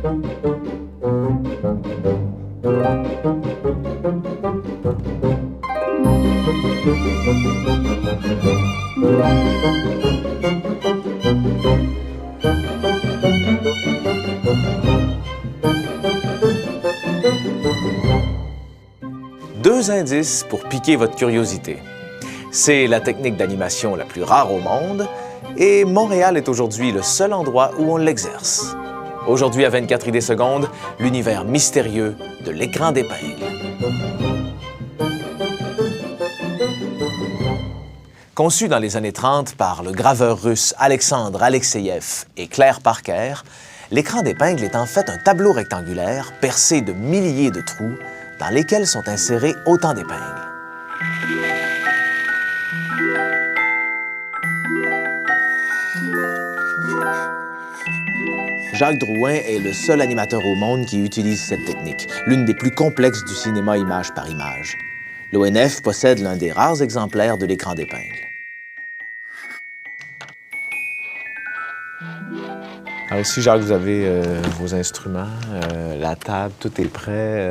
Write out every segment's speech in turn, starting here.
Deux indices pour piquer votre curiosité. C'est la technique d'animation la plus rare au monde et Montréal est aujourd'hui le seul endroit où on l'exerce. Aujourd'hui, à 24 idées secondes, l'univers mystérieux de l'écran d'épingle. Conçu dans les années 30 par le graveur russe Alexandre Alexeïev et Claire Parker, l'écran d'épingle est en fait un tableau rectangulaire percé de milliers de trous dans lesquels sont insérés autant d'épingles. Jacques Drouin est le seul animateur au monde qui utilise cette technique, l'une des plus complexes du cinéma image par image. L'ONF possède l'un des rares exemplaires de l'écran d'épingle. Alors ici, Jacques, vous avez vos instruments, la table, tout est prêt.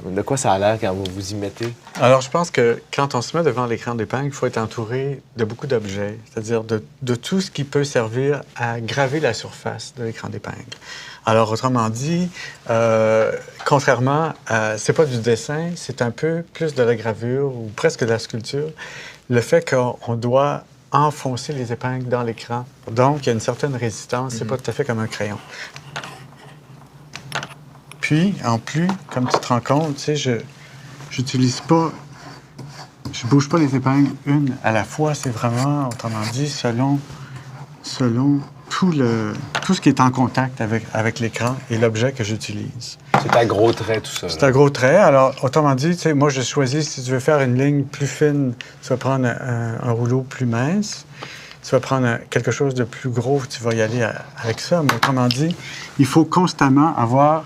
De quoi ça a l'air quand vous vous y mettez? Alors, je pense que quand on se met devant l'écran d'épingle, il faut être entouré de beaucoup d'objets, c'est-à-dire de tout ce qui peut servir à graver la surface de l'écran d'épingle. Alors, autrement dit, contrairement à... C'est pas du dessin, c'est un peu plus de la gravure ou presque de la sculpture. Le fait qu'on doit enfoncer les épingles dans l'écran. Donc, il y a une certaine résistance. C'est pas tout à fait comme un crayon. Puis, en plus, comme tu te rends compte, tu sais, j'utilise pas... Je bouge pas les épingles une à la fois. C'est vraiment, autrement dit, selon tout ce qui est en contact avec l'écran et l'objet que j'utilise. C'est à gros traits, tout ça. C'est à gros traits. Alors, autrement dit, tu sais, moi, je choisis, si tu veux faire une ligne plus fine, tu vas prendre un rouleau plus mince. Tu vas prendre quelque chose de plus gros, tu vas y aller avec ça. Mais autrement dit, il faut constamment avoir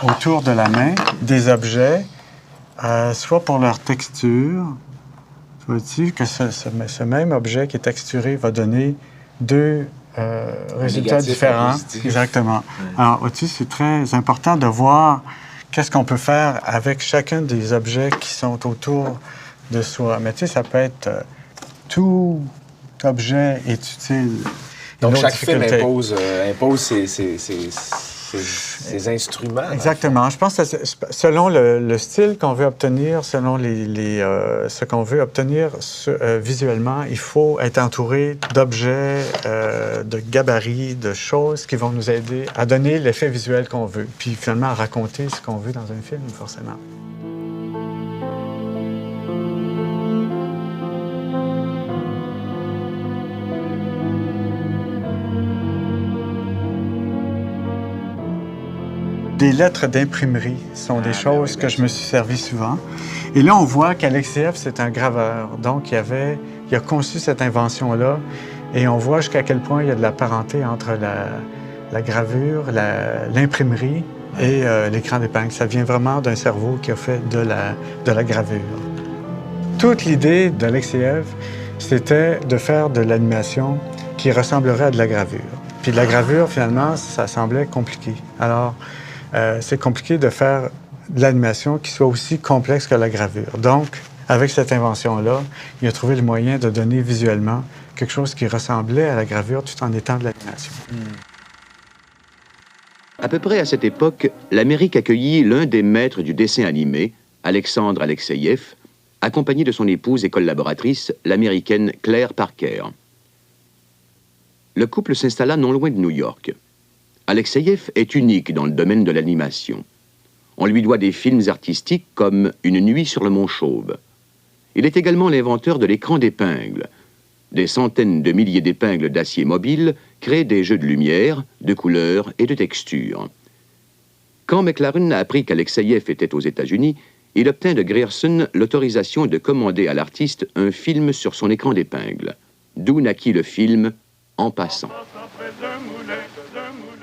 autour de la main des objets, soit pour leur texture. Tu vois-tu que ce même objet qui est texturé va donner deux résultats différents. Exactement. Ouais. Alors, vois-tu, c'est très important de voir qu'est-ce qu'on peut faire avec chacun des objets qui sont autour de soi. Mais tu sais, ça peut être tout objet est utile. Donc, chaque film impose ses instruments. Exactement. Je pense que selon le style qu'on veut obtenir, selon ce qu'on veut obtenir visuellement, il faut être entouré d'objets, de gabarits, de choses qui vont nous aider à donner l'effet visuel qu'on veut, puis finalement à raconter ce qu'on veut dans un film, forcément. Des lettres d'imprimerie sont des choses que je me suis servi souvent. Et là, on voit qu'Alexeïev, c'est un graveur. Donc, il a conçu cette invention-là. Et on voit jusqu'à quel point il y a de la parenté entre la gravure, l'imprimerie et l'écran d'épingle. Ça vient vraiment d'un cerveau qui a fait de la gravure. Toute l'idée d'Alexeïev, c'était de faire de l'animation qui ressemblerait à de la gravure. Puis la gravure, finalement, ça semblait compliqué. Alors, c'est compliqué de faire de l'animation qui soit aussi complexe que la gravure. Donc, avec cette invention-là, il a trouvé le moyen de donner visuellement quelque chose qui ressemblait à la gravure tout en étant de l'animation. À peu près à cette époque, l'Amérique accueillit l'un des maîtres du dessin animé, Alexandre Alexeïev, accompagné de son épouse et collaboratrice, l'américaine Claire Parker. Le couple s'installa non loin de New York. Alexeïev est unique dans le domaine de l'animation. On lui doit des films artistiques comme Une nuit sur le Mont Chauve. Il est également l'inventeur de l'écran d'épingle. Des centaines de milliers d'épingles d'acier mobile créent des jeux de lumière, de couleurs et de textures. Quand McLaren a appris qu'Alexeïev était aux États-Unis, il obtint de Grierson l'autorisation de commander à l'artiste un film sur son écran d'épingle. D'où naquit le film En passant.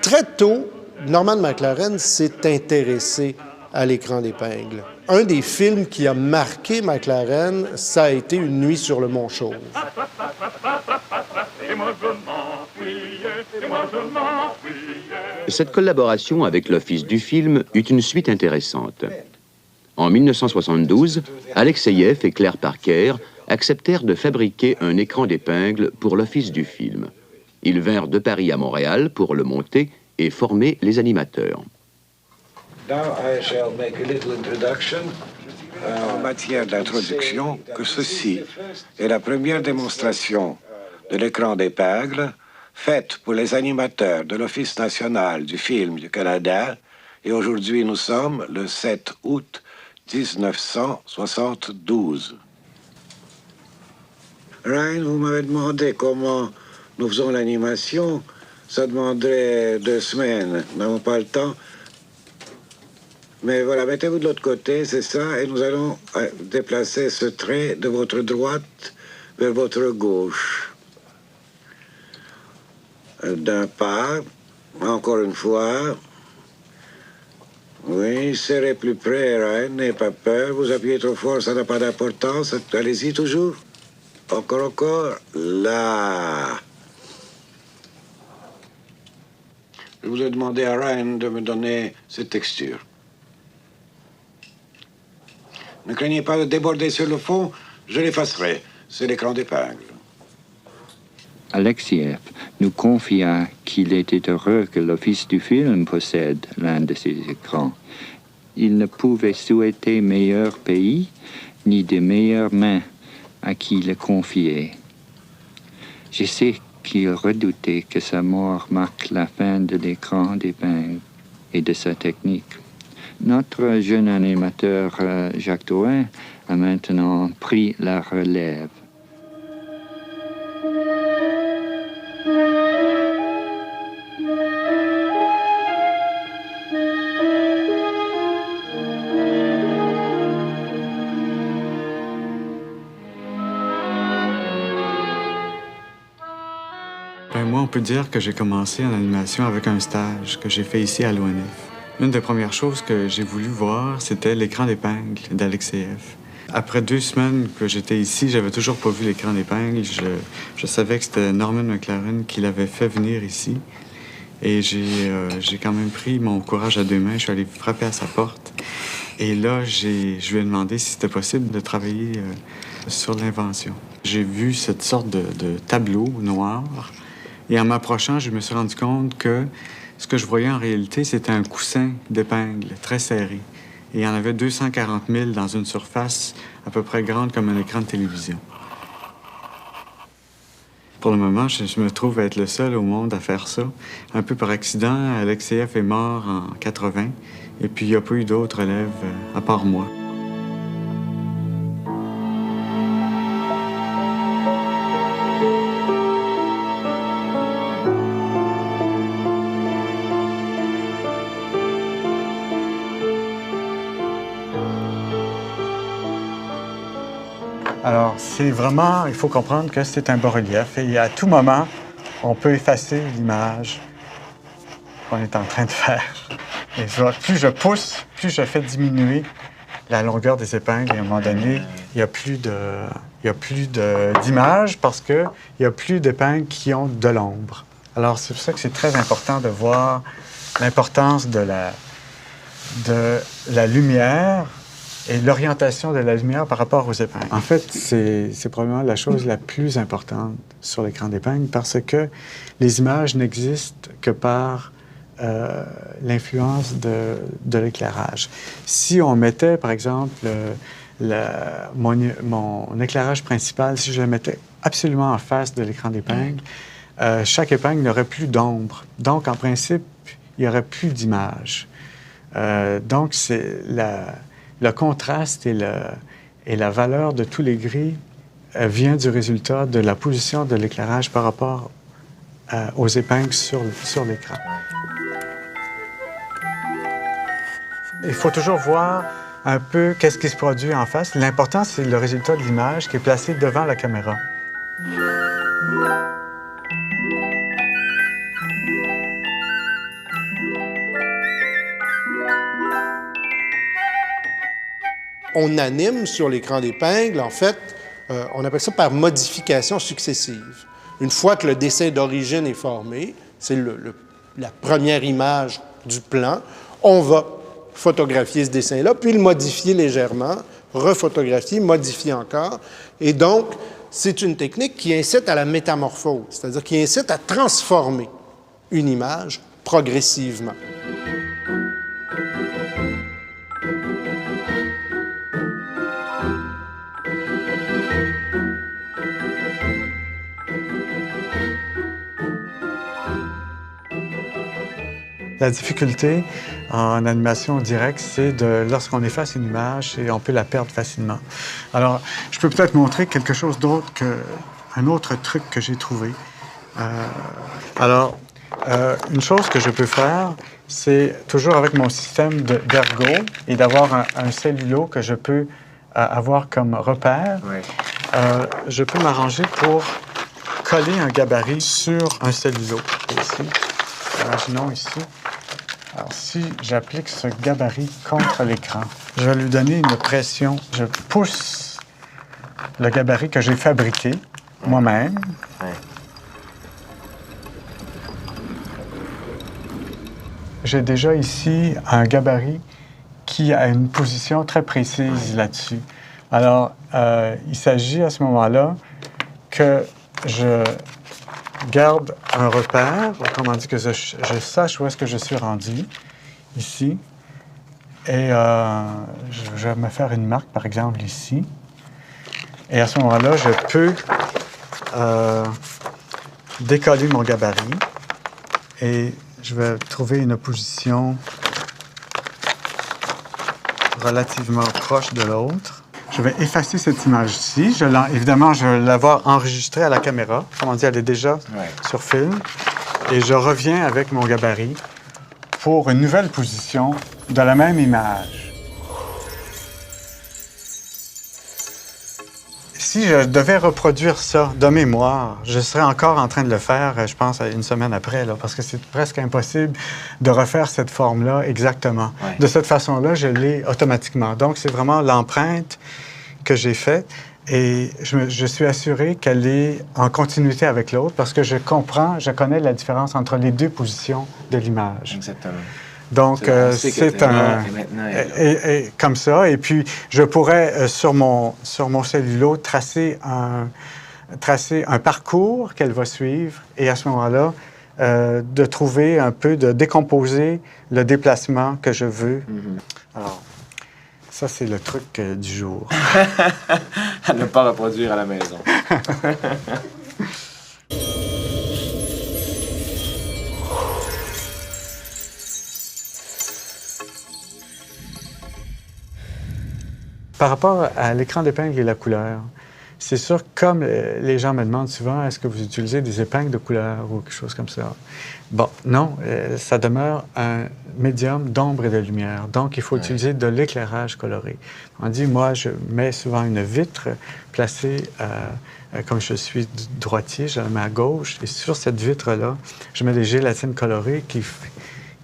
Très tôt, Norman McLaren s'est intéressé à l'écran d'épingle. Un des films qui a marqué McLaren, ça a été Une nuit sur le Mont Chauve. Cette collaboration avec l'Office du film eut une suite intéressante. En 1972, Alexeïev et Claire Parker acceptèrent de fabriquer un écran d'épingle pour l'Office du film. Ils vinrent de Paris à Montréal pour le monter et former les animateurs. Now I shall make a little introduction. En matière d'introduction, que ceci est la première démonstration de l'écran d'épingle faite pour les animateurs de l'Office national du film du Canada. Et aujourd'hui, nous sommes le 7 août 1972. Ryan, vous m'avez demandé comment nous faisons l'animation. Ça demanderait 2 semaines. Nous n'avons pas le temps. Mais voilà, mettez-vous de l'autre côté, c'est ça, et nous allons déplacer ce trait de votre droite vers votre gauche. D'un pas, encore une fois. Oui, serrez plus près, Ryan, n'ayez pas peur. Vous appuyez trop fort, ça n'a pas d'importance. Allez-y toujours. Encore. Là. Je vous ai demandé à Ryan de me donner cette texture. Ne craignez pas de déborder sur le fond, je l'effacerai. C'est l'écran d'épingle. Alexeïev nous confia qu'il était heureux que l'Office du film possède l'un de ces écrans. Il ne pouvait souhaiter meilleur pays ni de meilleures mains à qui le confier. Je sais qu'il redoutait que sa mort marque la fin de l'écran d'épingle et de sa technique. Notre jeune animateur Jacques Drouin a maintenant pris la relève. Moi, on peut dire que j'ai commencé en animation avec un stage que j'ai fait ici à l'ONF. Une des premières choses que j'ai voulu voir, c'était l'écran d'épingle d'Alexeïev. Après 2 semaines que j'étais ici, j'avais toujours pas vu l'écran d'épingle. Je savais que c'était Norman McLaren qui l'avait fait venir ici. Et j'ai quand même pris mon courage à 2 mains. Je suis allé frapper à sa porte. Et là, je lui ai demandé si c'était possible de travailler sur l'invention. J'ai vu cette sorte de tableau noir. Et en m'approchant, je me suis rendu compte que ce que je voyais en réalité, c'était un coussin d'épingle très serré. Et il y en avait 240 000 dans une surface à peu près grande comme un écran de télévision. Pour le moment, je me trouve être le seul au monde à faire ça. Un peu par accident, Alexeïev est mort en 80, et puis il n'y a pas eu d'autres élèves à part moi. Alors, c'est vraiment, il faut comprendre que c'est un bas-relief et à tout moment, on peut effacer l'image qu'on est en train de faire. Et plus je pousse, plus je fais diminuer la longueur des épingles et à un moment donné, il n'y a plus d'image parce qu'il n'y a plus d'épingles qui ont de l'ombre. Alors, c'est pour ça que c'est très important de voir l'importance de la lumière et l'orientation de la lumière par rapport aux épingles. En fait, c'est probablement la chose la plus importante sur l'écran d'épingle parce que les images n'existent que par l'influence de l'éclairage. Si on mettait, par exemple, mon éclairage principal, si je le mettais absolument en face de l'écran d'épingle, chaque épingle n'aurait plus d'ombre. Donc, en principe, il n'y aurait plus d'image. Donc, c'est le contraste et la valeur de tous les gris vient du résultat de la position de l'éclairage par rapport aux épingles sur l'écran. Il faut toujours voir un peu qu'est-ce qui se produit en face. L'important, c'est le résultat de l'image qui est placé devant la caméra. On anime sur l'écran d'épingle, en fait, on appelle ça par modification successive. Une fois que le dessin d'origine est formé, c'est la première image du plan. On va photographier ce dessin-là, puis le modifier légèrement, refotographier, modifier encore. Et donc, c'est une technique qui incite à la métamorphose, c'est-à-dire qui incite à transformer une image progressivement. La difficulté en animation directe, c'est lorsqu'on efface une image, et on peut la perdre facilement. Alors, je peux peut-être montrer quelque chose d'autre, un autre truc que j'ai trouvé. Une chose que je peux faire, c'est toujours avec mon système d'ergo et d'avoir un cellulo que je peux avoir comme repère. Oui. Je peux m'arranger pour coller un gabarit sur un cellulo. Ici. Imaginons ici. Alors, si j'applique ce gabarit contre l'écran, je vais lui donner une pression. Je pousse le gabarit que j'ai fabriqué moi-même. Ouais. J'ai déjà ici un gabarit qui a une position très précise là-dessus. Alors, il s'agit à ce moment-là que je garde un repère, autrement dit que je sache où est-ce que je suis rendu, ici. Et je vais me faire une marque, par exemple, ici. Et à ce moment-là, je peux décoller mon gabarit et je vais trouver une position relativement proche de l'autre. Je vais effacer cette image-ci. Évidemment, je vais l'avoir enregistrée à la caméra. Comment dire, elle est déjà sur film. Et je reviens avec mon gabarit pour une nouvelle position de la même image. Si je devais reproduire ça de mémoire, je serais encore en train de le faire, je pense, une semaine après, là, parce que c'est presque impossible de refaire cette forme-là exactement. Ouais. De cette façon-là, je l'ai automatiquement. Donc, c'est vraiment l'empreinte que j'ai faite et je suis assuré qu'elle est en continuité avec l'autre parce que je connais la différence entre les deux positions de l'image. Exactement. Donc, c'est un... Et comme ça. Et puis, je pourrais, sur mon cellulo, tracer un parcours qu'elle va suivre. Et à ce moment-là, de trouver un peu, de décomposer le déplacement que je veux. Mm-hmm. Alors, ça, c'est le truc du jour. À ne pas reproduire à la maison. Par rapport à l'écran d'épingle et la couleur, c'est sûr, comme les gens me demandent souvent, est-ce que vous utilisez des épingles de couleur ou quelque chose comme ça? Bon, non, ça demeure un médium d'ombre et de lumière. Donc, il faut utiliser de l'éclairage coloré. On dit, moi, je mets souvent une vitre placée, comme je suis droitier, je la mets à gauche, et sur cette vitre-là, je mets des gélatines colorées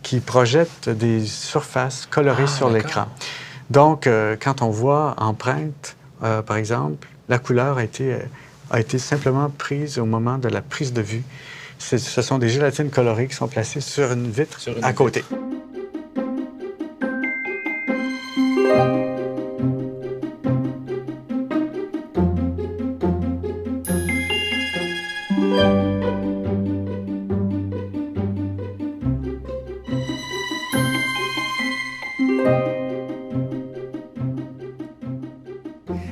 qui projettent des surfaces colorées sur l'écran. Donc, quand on voit empreinte, par exemple, la couleur a été simplement prise au moment de la prise de vue. Ce sont des gélatines colorées qui sont placées sur une vitre à côté.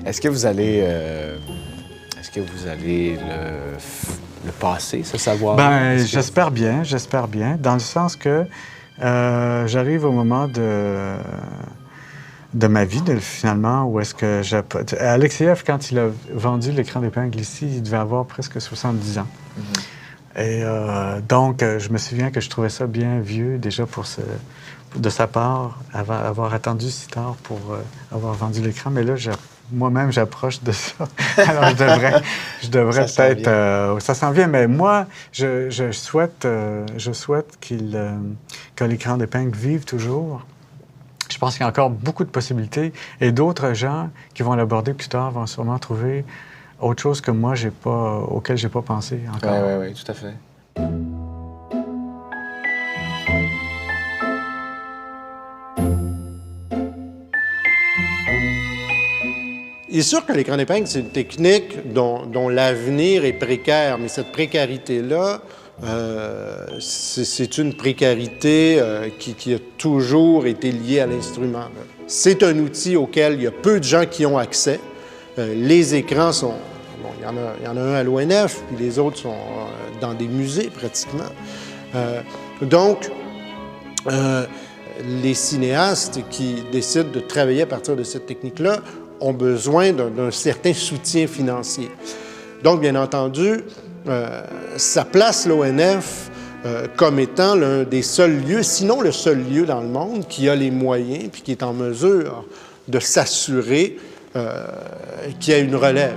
Est-ce que vous allez le passer, ce savoir? Bien, j'espère bien, dans le sens que j'arrive au moment de ma vie, finalement, où est-ce que Alexeïev, quand il a vendu l'écran d'épingle ici, il devait avoir presque 70 ans. Mm-hmm. Et donc, je me souviens que je trouvais ça bien vieux, déjà, de sa part, avoir attendu si tard pour avoir vendu l'écran. Mais là, moi-même, j'approche de ça. Alors, je devrais peut-être... ça s'en vient, mais moi, je souhaite que l'écran d'épingle vive toujours. Je pense qu'il y a encore beaucoup de possibilités et d'autres gens qui vont l'aborder plus tard vont sûrement trouver autre chose que moi, auquel je n'ai pas pensé encore. Oui, tout à fait. Il est sûr que l'écran d'épingle, c'est une technique dont l'avenir est précaire, mais cette précarité-là, c'est une précarité qui a toujours été liée à l'instrument. C'est un outil auquel il y a peu de gens qui ont accès. Les écrans sont... Bon, il y en a un à l'ONF, puis les autres sont dans des musées pratiquement. Donc, les cinéastes qui décident de travailler à partir de cette technique-là ont besoin d'un certain soutien financier. Donc, bien entendu, ça place l'ONF comme étant l'un des seuls lieux, sinon le seul lieu dans le monde qui a les moyens puis qui est en mesure de s'assurer qu'il y a une relève.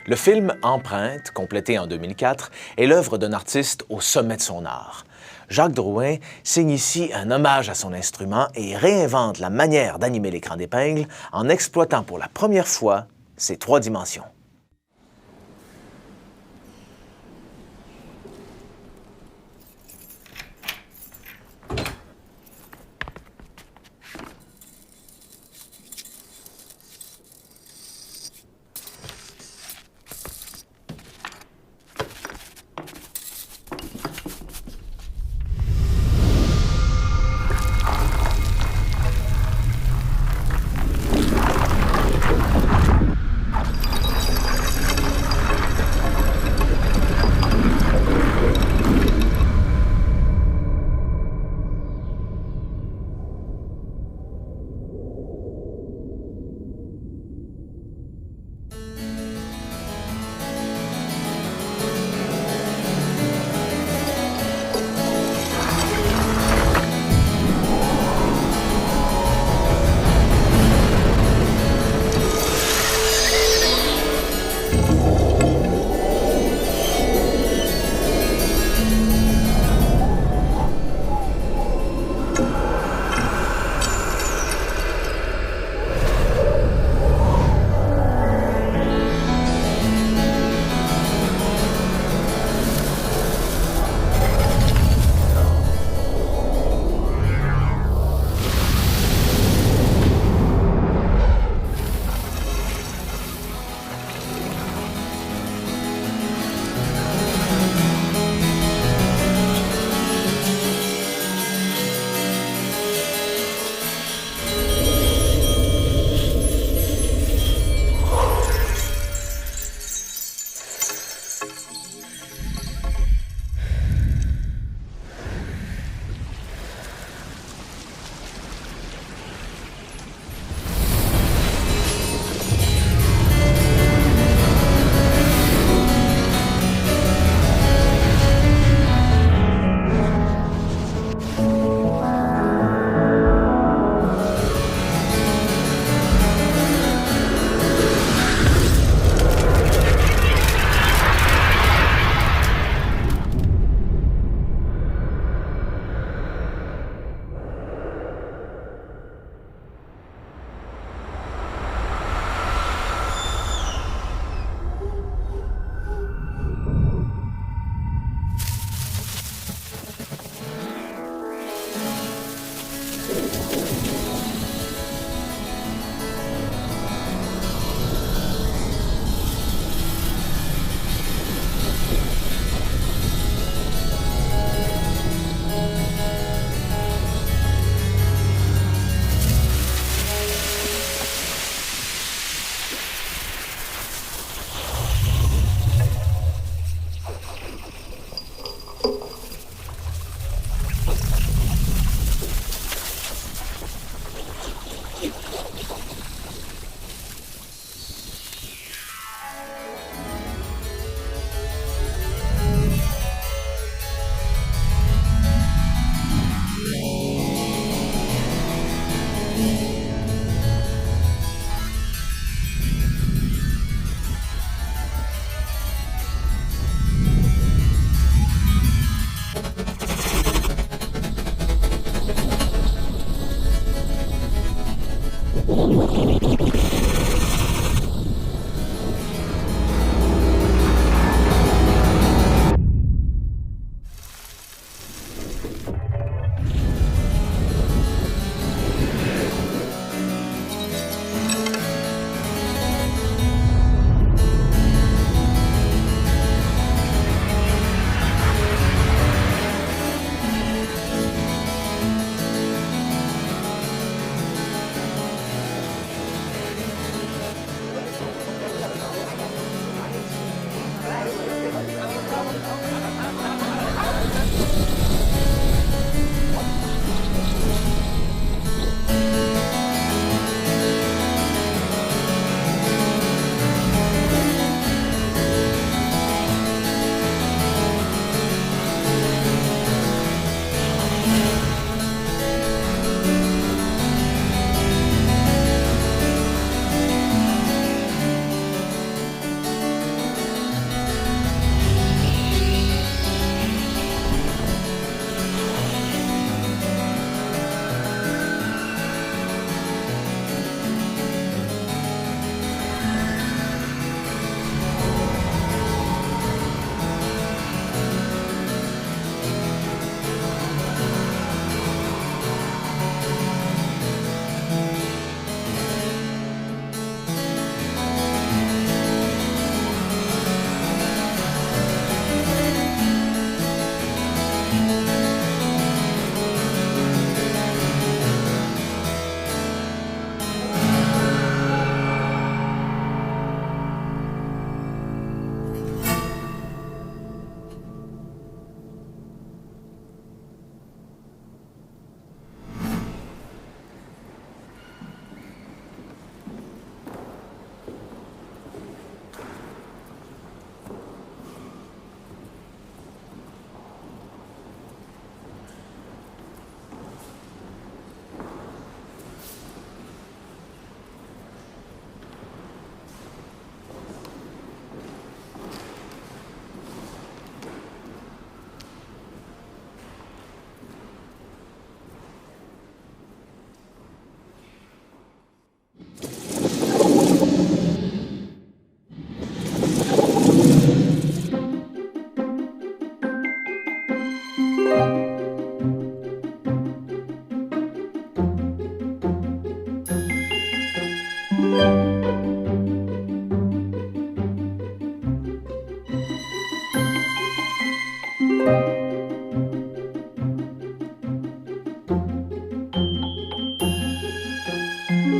Le film Empreinte, complété en 2004, est l'œuvre d'un artiste au sommet de son art. Jacques Drouin signe ici un hommage à son instrument et réinvente la manière d'animer l'écran d'épingle en exploitant pour la première fois ses 3 dimensions.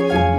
Thank you.